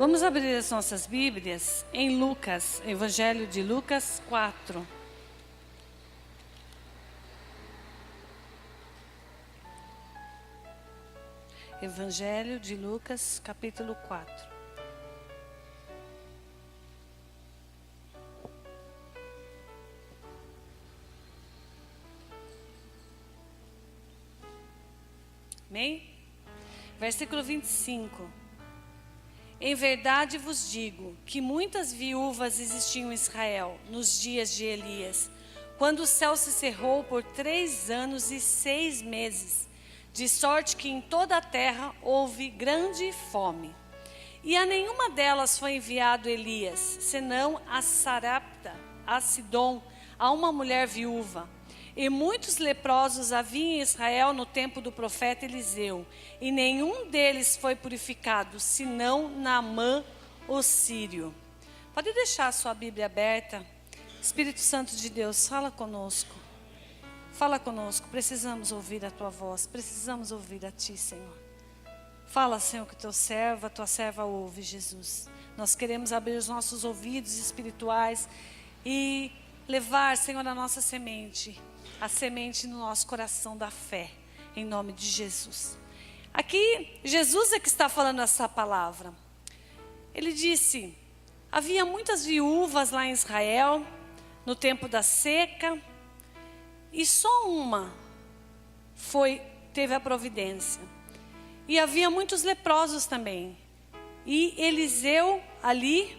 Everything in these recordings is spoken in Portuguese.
Vamos abrir as nossas Bíblias em Lucas, Evangelho de Lucas 4. Evangelho de Lucas, capítulo 4. Amém? Versículo 25. Em verdade vos digo que muitas viúvas existiam em Israel nos dias de Elias, quando o céu se cerrou por 3 anos e 6 meses, de sorte que em toda a terra houve grande fome. E a nenhuma delas foi enviado Elias, senão a Sarepta, a Sidom, a uma mulher viúva. E muitos leprosos havia em Israel no tempo do profeta Eliseu, e nenhum deles foi purificado, senão Naamã, o sírio. Pode deixar a sua Bíblia aberta. Espírito Santo de Deus, fala conosco. Fala conosco, precisamos ouvir a tua voz, precisamos ouvir a ti, Senhor. Fala, Senhor, que a tua serva ouve, Jesus. Nós queremos abrir os nossos ouvidos espirituais e levar, Senhor, a nossa semente, a semente no nosso coração da fé, em nome de Jesus. Aqui, Jesus é que está falando essa palavra. Ele disse, havia muitas viúvas lá em Israel, no tempo da seca, e só uma teve a providência. E havia muitos leprosos também. E Eliseu ali,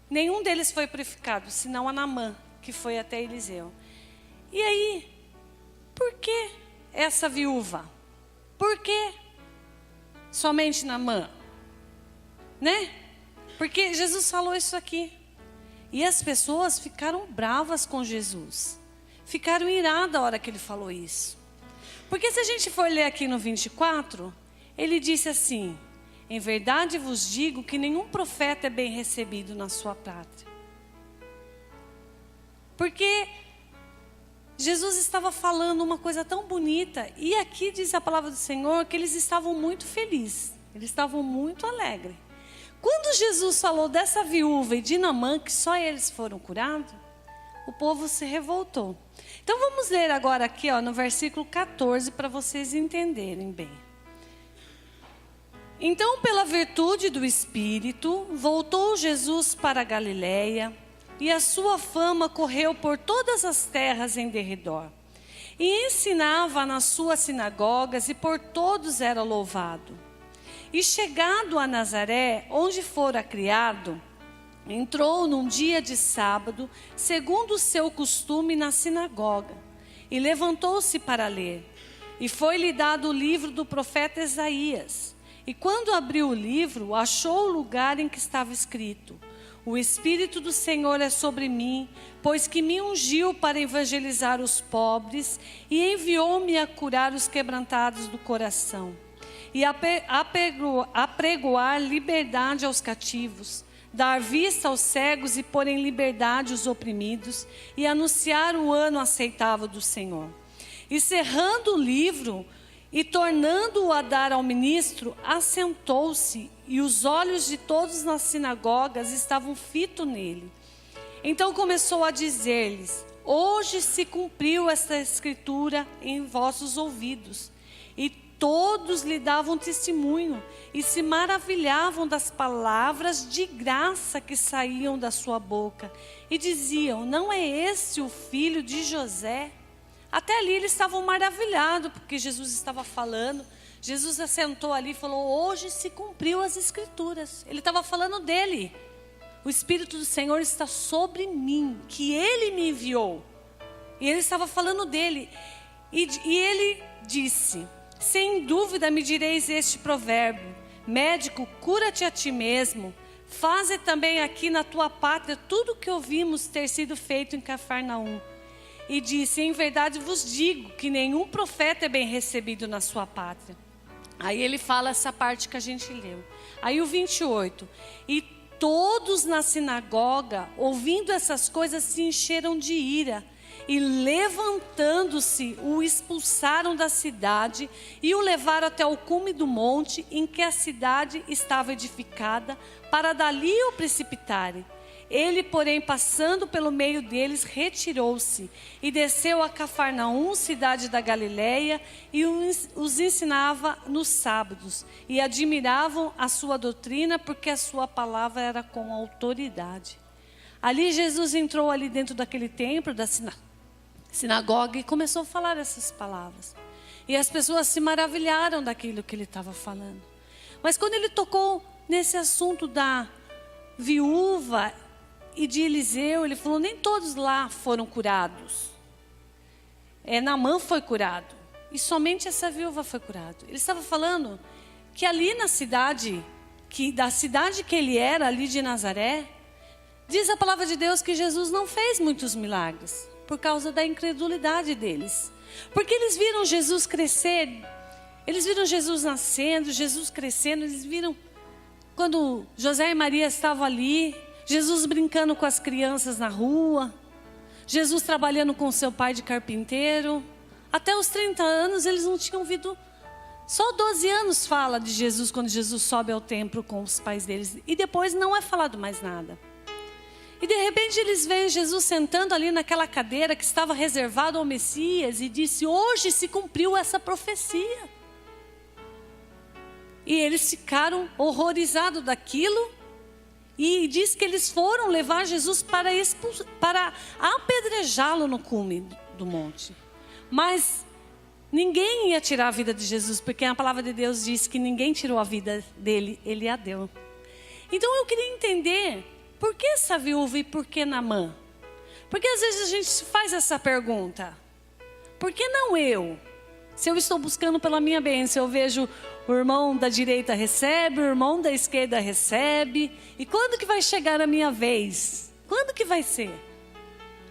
nenhum deles foi purificado, senão a Naamã, que foi até Eliseu. E aí, por que essa viúva? Por que somente Naamã? Né? Porque Jesus falou isso aqui. E as pessoas ficaram bravas com Jesus. Ficaram iradas a hora que ele falou isso. Porque se a gente for ler aqui no 24, ele disse assim: em verdade vos digo que nenhum profeta é bem recebido na sua pátria. Porque Jesus estava falando uma coisa tão bonita, e aqui diz a palavra do Senhor que eles estavam muito felizes, eles estavam muito alegres. Quando Jesus falou dessa viúva e de Naamã, que só eles foram curados, o povo se revoltou. Então vamos ler agora aqui no versículo 14, para vocês entenderem bem. Então, pela virtude do Espírito, voltou Jesus para a Galileia, e a sua fama correu por todas as terras em derredor. E ensinava nas suas sinagogas, e por todos era louvado. E chegado a Nazaré, onde fora criado, entrou num dia de sábado, segundo o seu costume, na sinagoga. E levantou-se para ler. E foi-lhe dado o livro do profeta Isaías. E quando abriu o livro, achou o lugar em que estava escrito: o Espírito do Senhor é sobre mim, pois que me ungiu para evangelizar os pobres e enviou-me a curar os quebrantados do coração e a pregoar liberdade aos cativos, dar vista aos cegos e pôr em liberdade os oprimidos e anunciar o ano aceitável do Senhor. E cerrando o livro e tornando-o a dar ao ministro, assentou-se, e os olhos de todos nas sinagogas estavam fitos nele. Então começou a dizer-lhes: hoje se cumpriu esta escritura em vossos ouvidos. E todos lhe davam testemunho, e se maravilhavam das palavras de graça que saíam da sua boca. E diziam: não é esse o filho de José? Até ali eles estavam maravilhados, porque Jesus estava falando. Jesus assentou ali e falou: hoje se cumpriu as escrituras. Ele estava falando dele. O Espírito do Senhor está sobre mim, que Ele me enviou. E ele estava falando dele. E ele disse: sem dúvida me direis este provérbio: médico, cura-te a ti mesmo. Faze também aqui na tua pátria tudo o que ouvimos ter sido feito em Cafarnaum. E disse: em verdade vos digo que nenhum profeta é bem recebido na sua pátria. Aí ele fala essa parte que a gente leu. Aí o 28. E todos na sinagoga, ouvindo essas coisas, se encheram de ira. e levantando-se, o expulsaram da cidade e o levaram até o cume do monte em que a cidade estava edificada, para dali o precipitarem. Ele, porém, passando pelo meio deles, retirou-se e desceu a Cafarnaum, cidade da Galileia, e os ensinava nos sábados. E admiravam a sua doutrina, porque a sua palavra era com autoridade. Ali Jesus entrou ali dentro daquele templo, da sinagoga, e começou a falar essas palavras. E as pessoas se maravilharam daquilo que ele estava falando. Mas quando ele tocou nesse assunto da viúva e de Eliseu, ele falou, nem todos lá foram curados. Naamã foi curado. E somente essa viúva foi curada. Ele estava falando que ali na cidade, da cidade que ele era, ali de Nazaré, diz a palavra de Deus que Jesus não fez muitos milagres, por causa da incredulidade deles. Porque eles viram Jesus crescer, eles viram Jesus nascendo, Jesus crescendo, eles viram quando José e Maria estavam ali, Jesus brincando com as crianças na rua, Jesus trabalhando com seu pai de carpinteiro. Até os 30 anos eles não tinham ouvido. Só 12 anos fala de Jesus quando Jesus sobe ao templo com os pais deles. E depois não é falado mais nada. E de repente eles veem Jesus sentando ali naquela cadeira que estava reservada ao Messias. E disse, hoje se cumpriu essa profecia. E eles ficaram horrorizados daquilo. E diz que eles foram levar Jesus para apedrejá-lo no cume do monte. Mas ninguém ia tirar a vida de Jesus, porque a palavra de Deus diz que ninguém tirou a vida dele, ele a deu. Então eu queria entender, por que essa viúva e por que Naamã? Porque às vezes a gente se faz essa pergunta, por que não eu? Se eu estou buscando pela minha bênção, eu vejo o irmão da direita recebe, o irmão da esquerda recebe. E quando que vai chegar a minha vez? Quando que vai ser?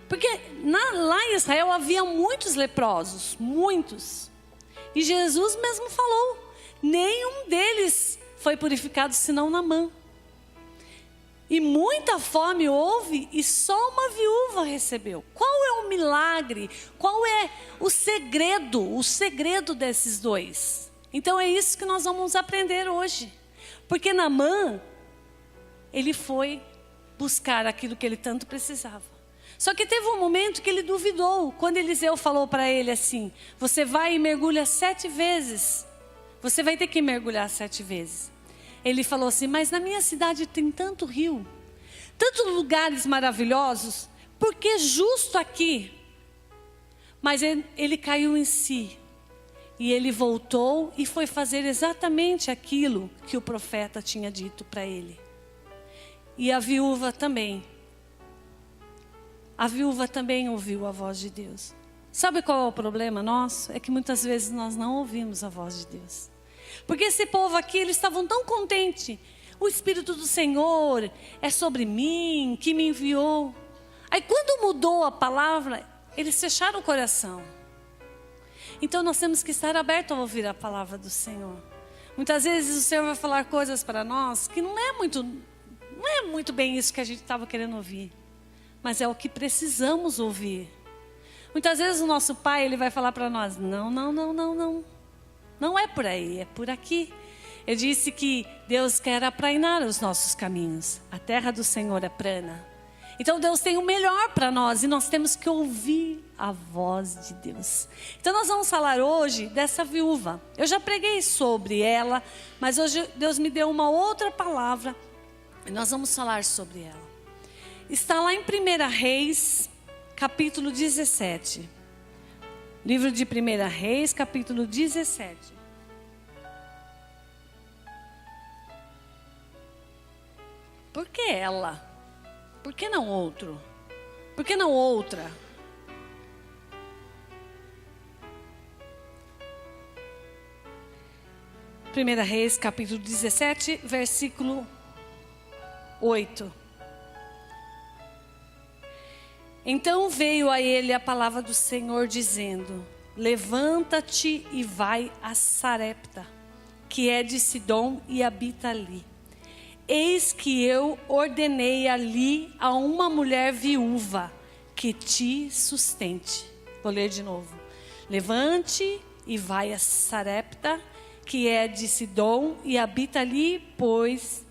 Porque lá em Israel havia muitos leprosos, muitos. E Jesus mesmo falou, nenhum deles foi purificado senão Naamã. E muita fome houve e só uma viúva recebeu. Qual é o milagre? Qual é o segredo desses dois? Então é isso que nós vamos aprender hoje. Porque Naamã, ele foi buscar aquilo que ele tanto precisava. Só que teve um momento que ele duvidou. Quando Eliseu falou para ele assim, você vai e mergulha 7 vezes. Você vai ter que mergulhar 7 vezes. Ele falou assim, mas na minha cidade tem tanto rio, tantos lugares maravilhosos, por que justo aqui? Mas ele caiu em si. E ele voltou e foi fazer exatamente aquilo que o profeta tinha dito para ele. E a viúva também. A viúva também ouviu a voz de Deus. Sabe qual é o problema nosso? É que muitas vezes nós não ouvimos a voz de Deus. Porque esse povo aqui, eles estavam tão contentes. O Espírito do Senhor é sobre mim, que me enviou. Aí quando mudou a palavra, eles fecharam o coração. Então nós temos que estar abertos a ouvir a palavra do Senhor. Muitas vezes o Senhor vai falar coisas para nós que não é muito bem isso que a gente estava querendo ouvir. Mas é o que precisamos ouvir. Muitas vezes o nosso pai, ele vai falar para nós, não. Não é por aí, é por aqui. Ele disse que Deus quer aplainar os nossos caminhos. A terra do Senhor é plana. Então Deus tem o melhor para nós e nós temos que ouvir a voz de Deus. Então nós vamos falar hoje dessa viúva. Eu já preguei sobre ela, mas hoje Deus me deu uma outra palavra e nós vamos falar sobre ela. Está lá em 1 Reis, capítulo 17. Livro de 1 Reis, capítulo 17. Por que ela? Por que não outro? Por que não outra? Primeira Reis, capítulo 17, versículo 8. Então veio a ele a palavra do Senhor dizendo, levanta-te e vai a Sarepta, que é de Sidom e habita ali. Eis que eu ordenei ali a uma mulher viúva, que te sustente. Vou ler de novo. Levante e vai a Sarepta, que é de Sidom, e habita ali, pois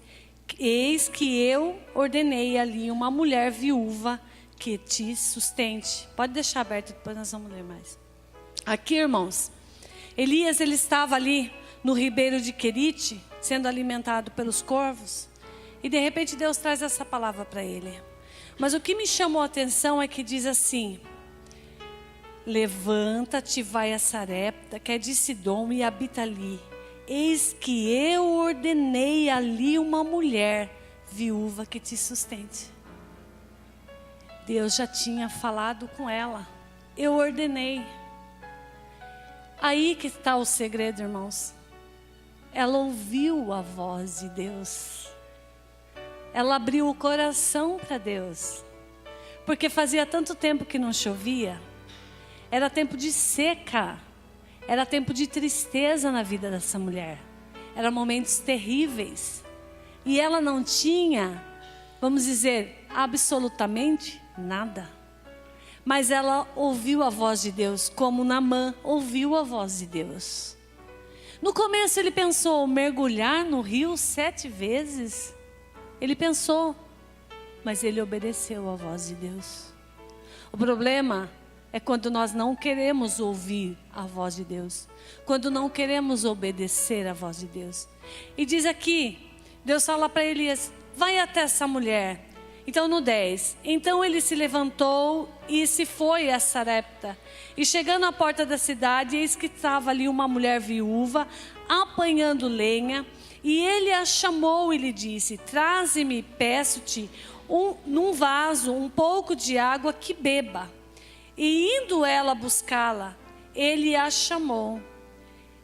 eis que eu ordenei ali uma mulher viúva que te sustente. Pode deixar aberto, depois nós vamos ler mais. Aqui, irmãos, Elias, ele estava ali no ribeiro de Querite, sendo alimentado pelos corvos, e de repente Deus traz essa palavra para ele. Mas o que me chamou a atenção é que diz assim: levanta-te, vai a Sarepta, que é de Sidom, e habita ali. Eis que eu ordenei ali uma mulher viúva que te sustente. Deus já tinha falado com ela. Eu ordenei. Aí que está o segredo, irmãos. Ela ouviu a voz de Deus. Ela abriu o coração para Deus. Porque fazia tanto tempo que não chovia. Era tempo de seca. Era tempo de tristeza na vida dessa mulher. Eram momentos terríveis. E ela não tinha, vamos dizer, absolutamente nada. Mas ela ouviu a voz de Deus, como Naamã ouviu a voz de Deus. No começo ele pensou, mergulhar no rio 7 vezes? Ele pensou, mas ele obedeceu à voz de Deus. O problema é quando nós não queremos ouvir a voz de Deus. Quando não queremos obedecer à voz de Deus. E diz aqui, Deus fala para Elias, vai até essa mulher. Então no 10, então ele se levantou e se foi a Sarepta. E chegando à porta da cidade, eis que estava ali uma mulher viúva, apanhando lenha. E ele a chamou e lhe disse, traze-me, peço-te, num vaso, um pouco de água que beba. E indo ela buscá-la, ele a chamou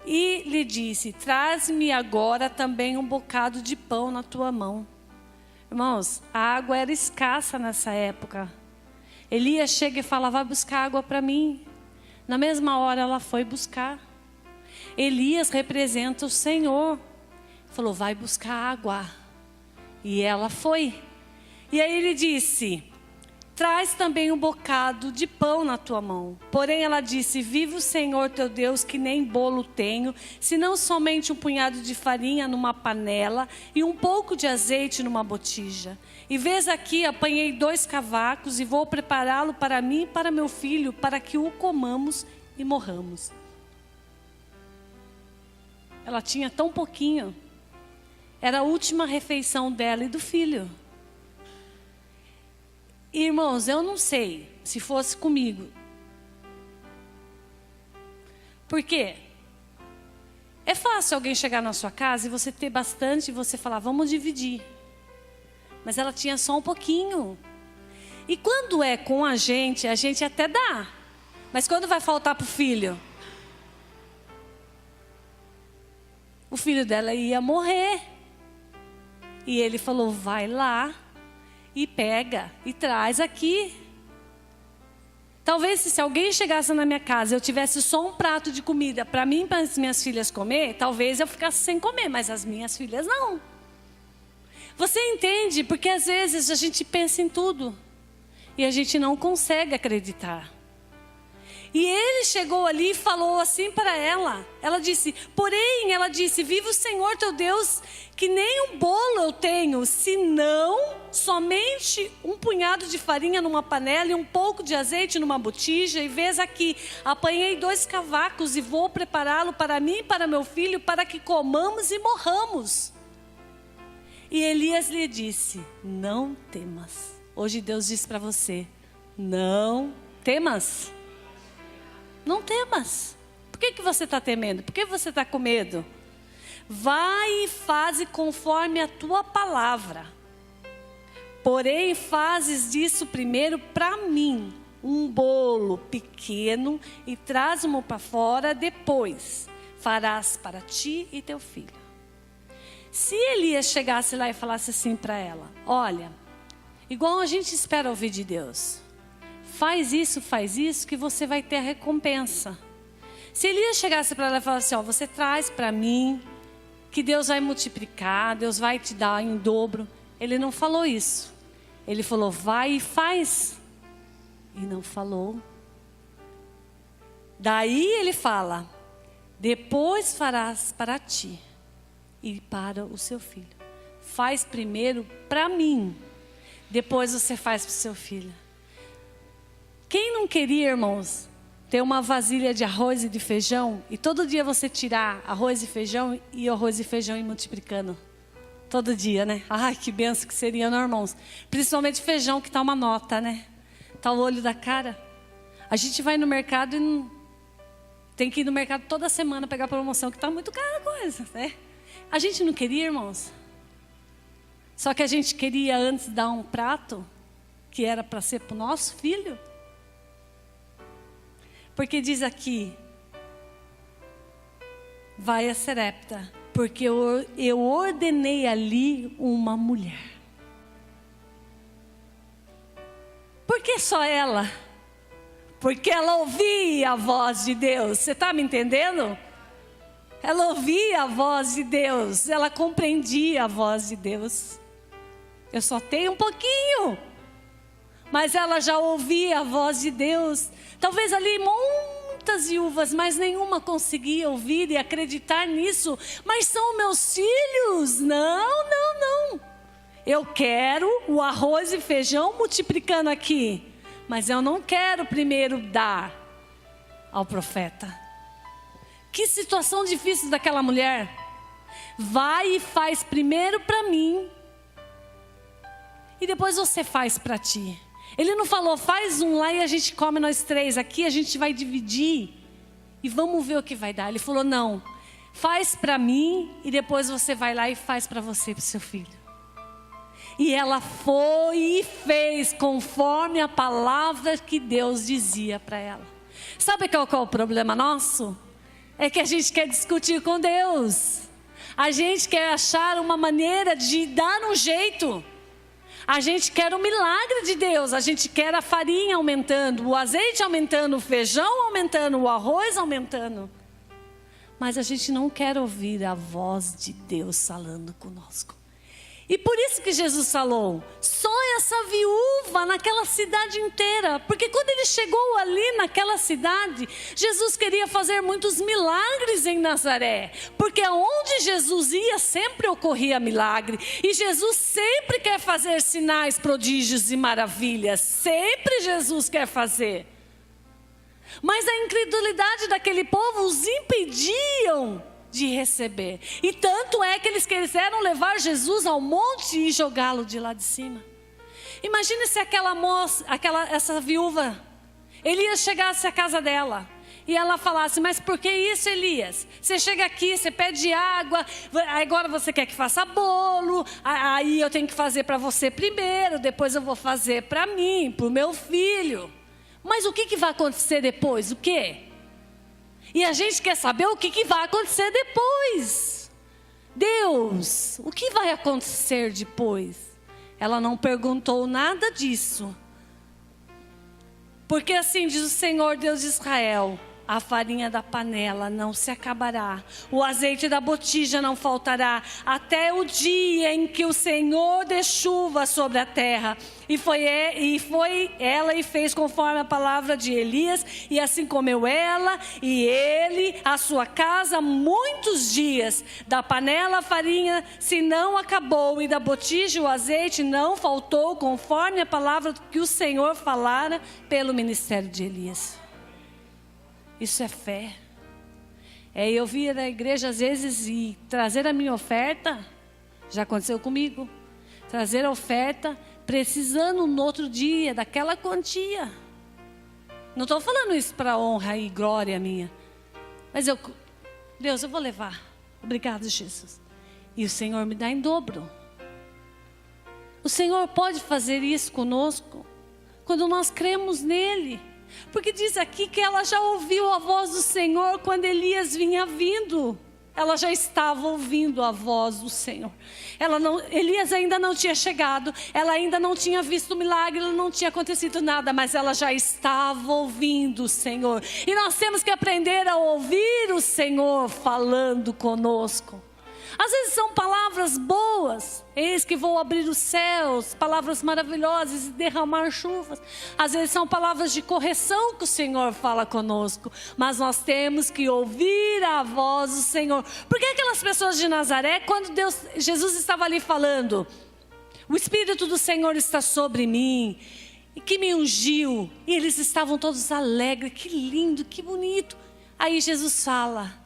e lhe disse, traz-me agora também um bocado de pão na tua mão. Irmãos, a água era escassa nessa época. Elias chega e fala, vai buscar água para mim. Na mesma hora ela foi buscar. Elias representa o Senhor. Falou, vai buscar água. E ela foi. E aí ele disse, traz também um bocado de pão na tua mão. Porém ela disse, vive o Senhor teu Deus, que nem bolo tenho, senão somente um punhado de farinha numa panela e um pouco de azeite numa botija. E vês aqui, apanhei 2 cavacos e vou prepará-lo para mim e para meu filho, para que o comamos e morramos. Ela tinha tão pouquinho. Era a última refeição dela e do filho. Irmãos, eu não sei se fosse comigo. Por quê? É fácil alguém chegar na sua casa e você ter bastante e você falar, vamos dividir. Mas ela tinha só um pouquinho. E quando é com a gente até dá. Mas quando vai faltar para o filho? O filho dela ia morrer. E ele falou, vai lá. E pega e traz aqui. Talvez se alguém chegasse na minha casa e eu tivesse só um prato de comida para mim e para as minhas filhas comer, talvez eu ficasse sem comer, mas as minhas filhas não. Você entende? Porque às vezes a gente pensa em tudo e a gente não consegue acreditar. E ele chegou ali e falou assim para ela. Ela disse, porém, ela disse, vive o Senhor teu Deus, que nem um bolo eu tenho, senão somente um punhado de farinha numa panela e um pouco de azeite numa botija. E vês aqui, apanhei 2 cavacos e vou prepará-lo para mim e para meu filho, para que comamos e morramos. E Elias lhe disse, não temas. Hoje Deus diz para você, não temas. Não temas. Por que você está temendo? Por que você está com medo? Vai e faze conforme a tua palavra. Porém, fazes disso primeiro para mim, um bolo pequeno e traz-mo para fora, depois farás para ti e teu filho. Se Elias chegasse lá e falasse assim para ela, olha, igual a gente espera ouvir de Deus, faz isso, que você vai ter a recompensa. Se Elias chegasse para ela e falasse, ó, você traz para mim, que Deus vai multiplicar, Deus vai te dar em dobro. Ele não falou isso. Ele falou, vai e faz. e não falou. Daí ele fala: depois farás para ti e para o seu filho. Faz primeiro para mim, depois você faz para o seu filho. Quem não queria, irmãos, ter uma vasilha de arroz e de feijão e todo dia você tirar arroz e feijão e arroz e feijão e multiplicando? Todo dia, né? Ai, que benção que seria, não, irmãos? Principalmente feijão, que tá uma nota, né? Tá o olho da cara. A gente vai no mercado e não... tem que ir no mercado toda semana pegar promoção, que tá muito cara a coisa, né? A gente não queria, irmãos? Só que a gente queria antes dar um prato que era para ser para o nosso filho. Porque diz aqui: vai a Sarepta, porque eu ordenei ali uma mulher. Por que só ela? Porque ela ouvia a voz de Deus. Você está me entendendo? Ela ouvia a voz de Deus. Ela compreendia a voz de Deus. Eu só tenho um pouquinho, mas ela já ouvia a voz de Deus. Talvez ali muitas viúvas, mas nenhuma conseguia ouvir e acreditar nisso. Mas são meus filhos? Não, não, não. Eu quero o arroz e feijão multiplicando aqui, mas eu não quero primeiro dar ao profeta. Que situação difícil daquela mulher. Vai e faz primeiro para mim, e depois você faz para ti. Ele não falou: faz um lá e a gente come nós três aqui, a gente vai dividir e vamos ver o que vai dar. Ele falou: não, faz para mim e depois você vai lá e faz para você e para o seu filho. E ela foi e fez conforme a palavra que Deus dizia para ela. Sabe qual é o problema nosso? É que a gente quer discutir com Deus. A gente quer achar uma maneira de dar um jeito. A gente quer o milagre de Deus. A gente quer a farinha aumentando, o azeite aumentando, o feijão aumentando, o arroz aumentando. Mas a gente não quer ouvir a voz de Deus falando conosco. E por isso que Jesus falou: só essa viúva naquela cidade inteira. Porque quando ele chegou ali naquela cidade, Jesus queria fazer muitos milagres em Nazaré. Porque onde Jesus ia sempre ocorria milagre. E Jesus sempre quer fazer sinais, prodígios e maravilhas. Sempre Jesus quer fazer. Mas a incredulidade daquele povo os impediam de receber. E tanto é que eles quiseram levar Jesus ao monte e jogá-lo de lá de cima. Imagine se essa viúva, Elias chegasse à casa dela e ela falasse: mas por que isso, Elias? Você chega aqui, você pede água, agora você quer que faça bolo, aí eu tenho que fazer para você primeiro, depois eu vou fazer para mim, para o meu filho. Mas o que vai acontecer depois? O quê? E a gente quer saber o que vai acontecer depois. Deus, o que vai acontecer depois? Ela não perguntou nada disso. Porque assim diz o Senhor Deus de Israel: a farinha da panela não se acabará, o azeite da botija não faltará, até o dia em que o Senhor dê chuva sobre a terra. E foi ela e fez conforme a palavra de Elias, e assim comeu ela e ele, a sua casa, muitos dias. Da panela a farinha se não acabou, e da botija o azeite não faltou, conforme a palavra que o Senhor falara pelo ministério de Elias. Isso é fé. Eu vir na igreja às vezes e trazer a minha oferta. Já aconteceu comigo. Trazer a oferta, precisando no outro dia daquela quantia. Não estou falando isso para honra e glória minha. Mas Deus, eu vou levar. Obrigado, Jesus. E o Senhor me dá em dobro. O Senhor pode fazer isso conosco quando nós cremos nele. Porque diz aqui que ela já ouviu a voz do Senhor quando Elias vinha vindo. Ela já estava ouvindo a voz do Senhor. Elias ainda não tinha chegado, ela ainda não tinha visto o milagre, não tinha acontecido nada, mas ela já estava ouvindo o Senhor. E nós temos que aprender a ouvir o Senhor falando conosco. Às vezes são palavras boas. Eis que vou abrir os céus, palavras maravilhosas e derramar chuvas. Às vezes são palavras de correção que o Senhor fala conosco. Mas nós temos que ouvir a voz do Senhor. Porque aquelas pessoas de Nazaré, quando Jesus estava ali falando, o Espírito do Senhor está sobre mim, e que me ungiu. E eles estavam todos alegres, que lindo, que bonito. Aí Jesus fala,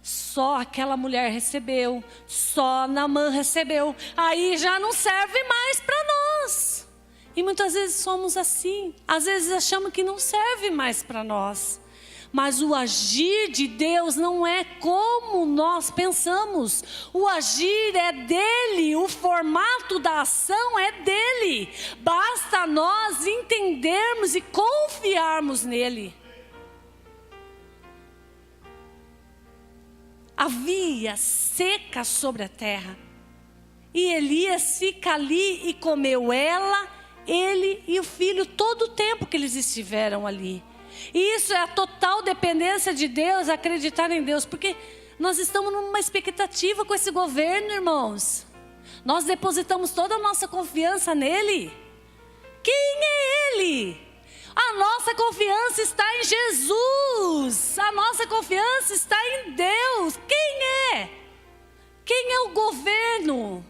só aquela mulher recebeu, só Naamã recebeu. Aí já não serve mais para nós. E muitas vezes somos assim. Às vezes achamos que não serve mais para nós. Mas o agir de Deus não é como nós pensamos. O agir é dele, o formato da ação é dele. Basta nós entendermos e confiarmos nele. Havia seca sobre a terra. E Elias fica ali e comeu ela, ele e o filho todo o tempo que eles estiveram ali. E isso é a total dependência de Deus, acreditar em Deus. Porque nós estamos numa expectativa com esse governo, irmãos. Nós depositamos toda a nossa confiança nele. Quem é ele? A nossa confiança está em Jesus. A nossa confiança está em Deus. Quem é? Quem é o governo?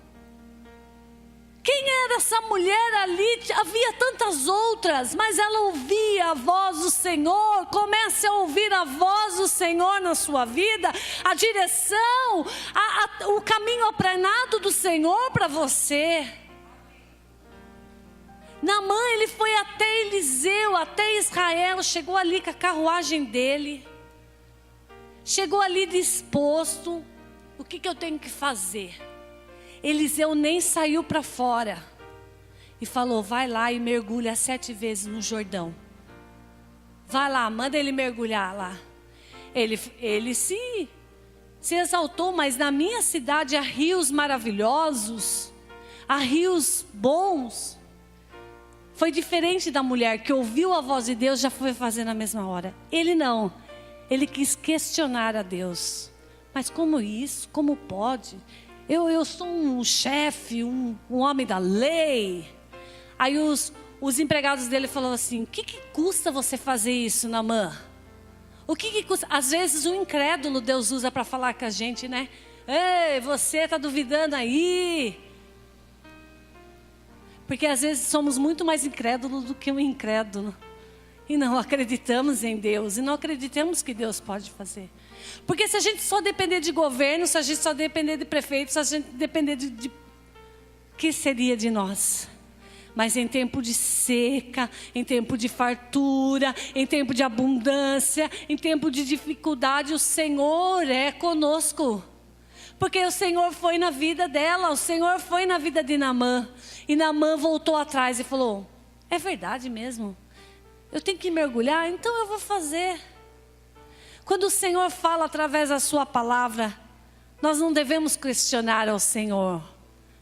Quem era essa mulher ali? Havia tantas outras, mas ela ouvia a voz do Senhor. Comece a ouvir a voz do Senhor na sua vida. A direção, o caminho aplanado do Senhor para você. Naamã, ele foi até Eliseu, até Israel, chegou ali com a carruagem dele, chegou ali disposto, o que eu tenho que fazer? Eliseu nem saiu para fora, e falou, vai lá e mergulha 7 vezes no Jordão, vai lá, manda ele mergulhar lá. Ele se exaltou, mas na minha cidade há rios maravilhosos, há rios bons. Foi diferente da mulher que ouviu a voz de Deus, já foi fazer na mesma hora. Ele não. Ele quis questionar a Deus. Mas como isso? Como pode? Eu sou um chefe, um homem da lei. Aí os empregados dele falaram assim, o que custa você fazer isso, Naamã? O que custa? Às vezes o incrédulo Deus usa para falar com a gente, né? Ei, você está duvidando aí? Porque às vezes somos muito mais incrédulos do que um incrédulo. E não acreditamos em Deus. E não acreditamos que Deus pode fazer. Porque se a gente só depender de governo, se a gente só depender de prefeitos, se a gente depender de que seria de nós? Mas em tempo de seca, em tempo de fartura, em tempo de abundância, em tempo de dificuldade, o Senhor é conosco. Porque o Senhor foi na vida dela, o Senhor foi na vida de Naamã. E Naamã voltou atrás e falou, é verdade mesmo? Eu tenho que mergulhar? Então eu vou fazer. Quando o Senhor fala através da sua palavra, nós não devemos questionar ao Senhor.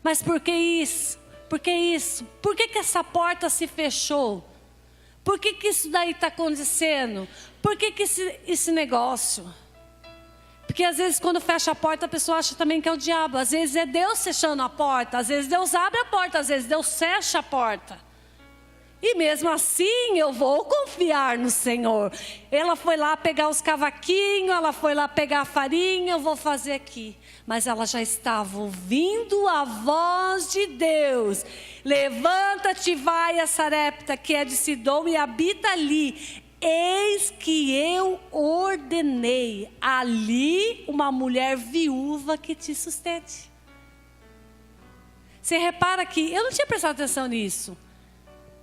Mas por que isso? Por que isso? Por que essa porta se fechou? Por que isso daí está acontecendo? Por que esse negócio? Porque às vezes quando fecha a porta a pessoa acha também que é o diabo. Às vezes é Deus fechando a porta. Às vezes Deus abre a porta. Às vezes Deus fecha a porta. E mesmo assim eu vou confiar no Senhor. Ela foi lá pegar os cavaquinhos. Ela foi lá pegar a farinha. Eu vou fazer aqui. Mas ela já estava ouvindo a voz de Deus. Levanta-te, vai a Sarepta, que é de Sidom, e habita ali. Eis que eu ordenei ali uma mulher viúva que te sustente. Você repara que eu não tinha prestado atenção nisso.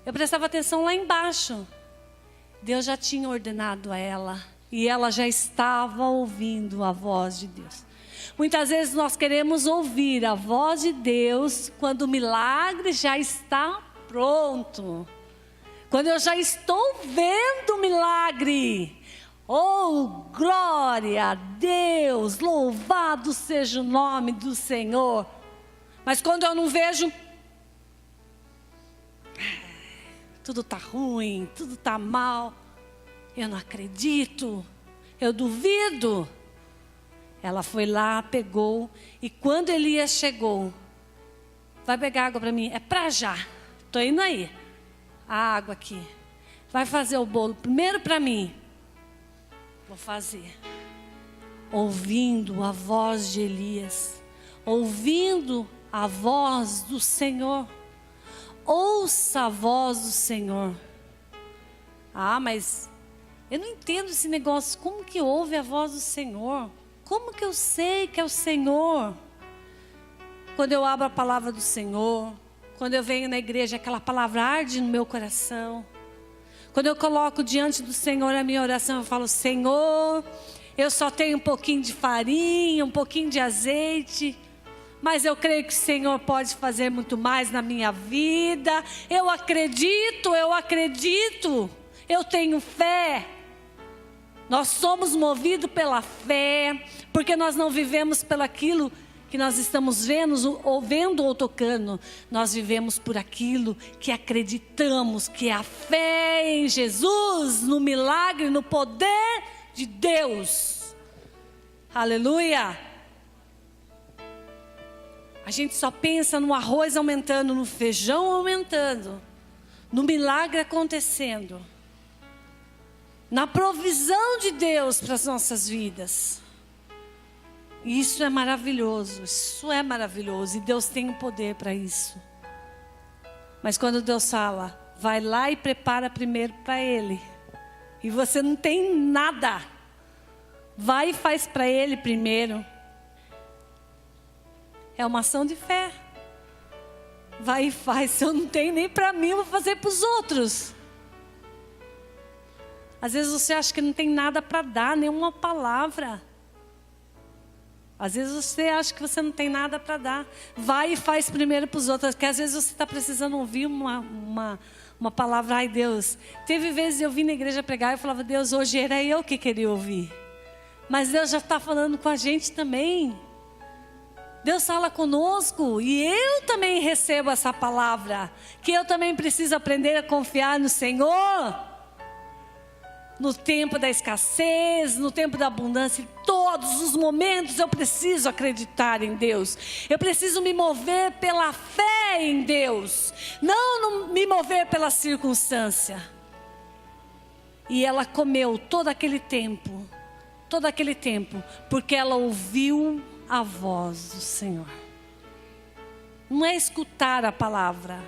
Eu prestava atenção lá embaixo. Deus já tinha ordenado a ela. E ela já estava ouvindo a voz de Deus. Muitas vezes nós queremos ouvir a voz de Deus quando o milagre já está pronto. Quando eu já estou vendo o milagre. Oh, glória a Deus, louvado seja o nome do Senhor. Mas quando eu não vejo, tudo está ruim, tudo está mal. Eu não acredito, eu duvido. Ela foi lá, pegou, e quando Elias chegou, vai pegar água para mim? É para já, estou indo aí, a água aqui. Vai fazer o bolo primeiro para mim. Vou fazer. Ouvindo a voz de Elias, ouvindo a voz do Senhor. Ouça a voz do Senhor. Ah, mas eu não entendo esse negócio. Como que ouve a voz do Senhor? Como que eu sei que é o Senhor? Quando eu abro a palavra do Senhor, quando eu venho na igreja, aquela palavra arde no meu coração. Quando eu coloco diante do Senhor a minha oração, eu falo: Senhor, eu só tenho um pouquinho de farinha, um pouquinho de azeite, mas eu creio que o Senhor pode fazer muito mais na minha vida. Eu acredito, eu tenho fé. Nós somos movidos pela fé, porque nós não vivemos pelaquilo que nós estamos vendo ou tocando. Nós vivemos por aquilo que acreditamos, que é a fé em Jesus, no milagre, no poder de Deus. Aleluia! A gente só pensa no arroz aumentando, no feijão aumentando, no milagre acontecendo, na provisão de Deus para as nossas vidas. Isso é maravilhoso, e Deus tem o poder para isso. Mas quando Deus fala, vai lá e prepara primeiro para Ele, e você não tem nada, vai e faz para Ele primeiro. É uma ação de fé. Vai e faz, se eu não tenho nem para mim, eu vou fazer para os outros. Às vezes você acha que não tem nada para dar, nenhuma palavra. Às vezes você acha que você não tem nada para dar. Vai e faz primeiro para os outros. Porque às vezes você está precisando ouvir uma palavra. Ai, Deus. Teve vezes eu vim na igreja pregar e eu falava: Deus, hoje era eu que queria ouvir. Mas Deus já está falando com a gente também. Deus fala conosco. E eu também recebo essa palavra. Que eu também preciso aprender a confiar no Senhor. No tempo da escassez, no tempo da abundância, em todos os momentos eu preciso acreditar em Deus. Eu preciso me mover pela fé em Deus, não me mover pela circunstância. E ela comeu todo aquele tempo, porque ela ouviu a voz do Senhor. Não é escutar a palavra,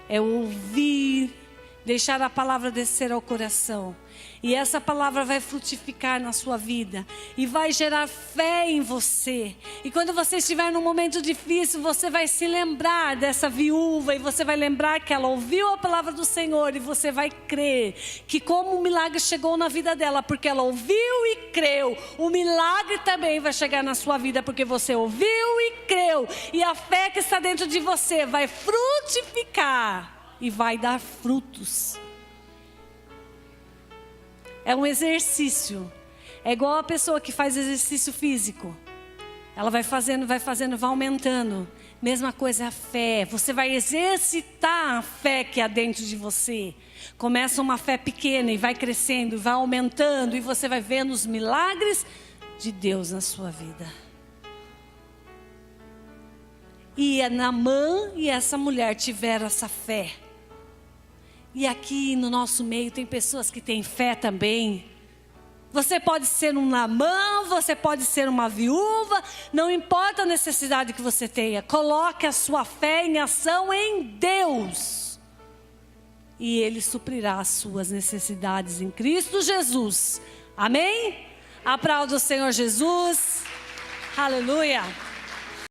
é ouvir, deixar a palavra descer ao coração. E essa palavra vai frutificar na sua vida. E vai gerar fé em você. E quando você estiver num momento difícil, você vai se lembrar dessa viúva. E você vai lembrar que ela ouviu a palavra do Senhor. E você vai crer que como o milagre chegou na vida dela, porque ela ouviu e creu, o milagre também vai chegar na sua vida, porque você ouviu e creu. E a fé que está dentro de você vai frutificar e vai dar frutos. É um exercício. É igual a pessoa que faz exercício físico. Ela vai fazendo, vai aumentando. Mesma coisa é a fé. Você vai exercitar a fé que há dentro de você. Começa uma fé pequena e vai crescendo, vai aumentando. E você vai vendo os milagres de Deus na sua vida. E Naamã e essa mulher tiveram essa fé. E aqui no nosso meio tem pessoas que têm fé também. Você pode ser um Naamã, você pode ser uma viúva, não importa a necessidade que você tenha. Coloque a sua fé em ação em Deus. E Ele suprirá as suas necessidades em Cristo Jesus. Amém? Aplauda o Senhor Jesus. Aleluia.